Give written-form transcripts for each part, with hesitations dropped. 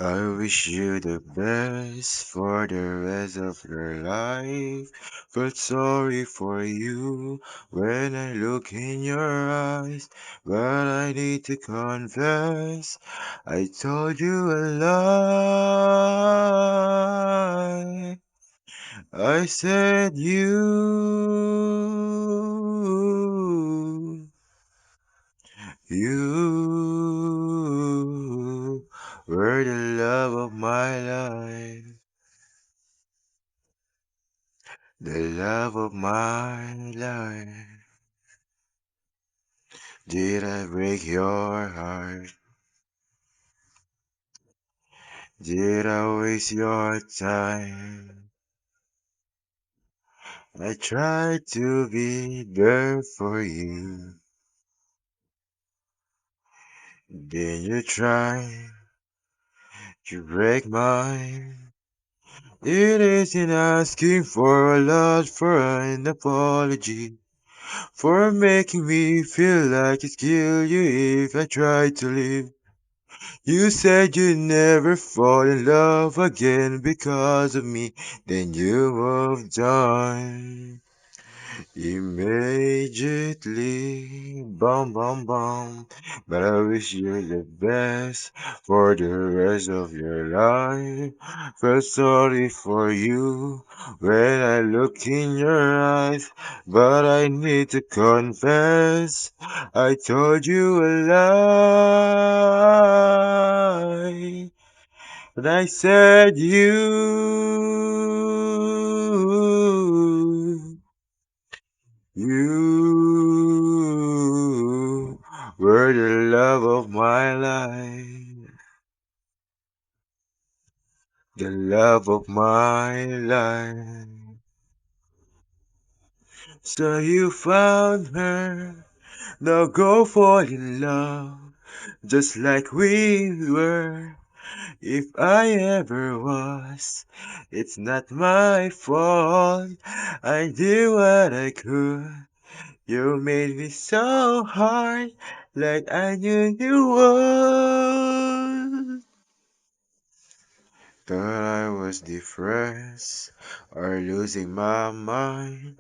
I wish you the best for the rest of your life. Felt sorry for you when I look in your eyes, but I need to confess, I told you a lie. I said you were the love of my life, the love of my life. Did I break your heart? Did I waste your time? I tried to be there for you. Then you try to break mine. It isn't asking for a lot for an apology. For making me feel like it's kill you if I try to leave. You said you'd never fall in love again because of me, then you moved on. Immediately, bum bum bum. But I wish you the best for the rest of your life. Felt sorry for you when I look in your eyes, but I need to confess, I told you a lie. But I said you were the love of my life, the love of my life. So you found her, now go fall in love, just like we were. If I ever was, it's not my fault. I did what I could. You made me so hard, like I knew you would. Thought I was depressed or losing my mind.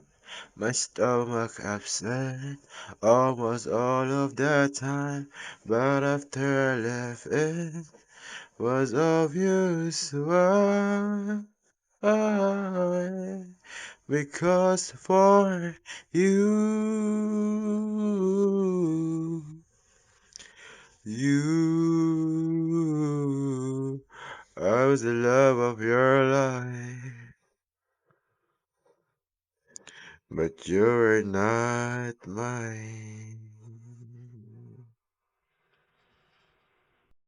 My stomach upset almost all of the time, but after I left it was obvious why. Because for you, I was the love of your life, but you're not mine.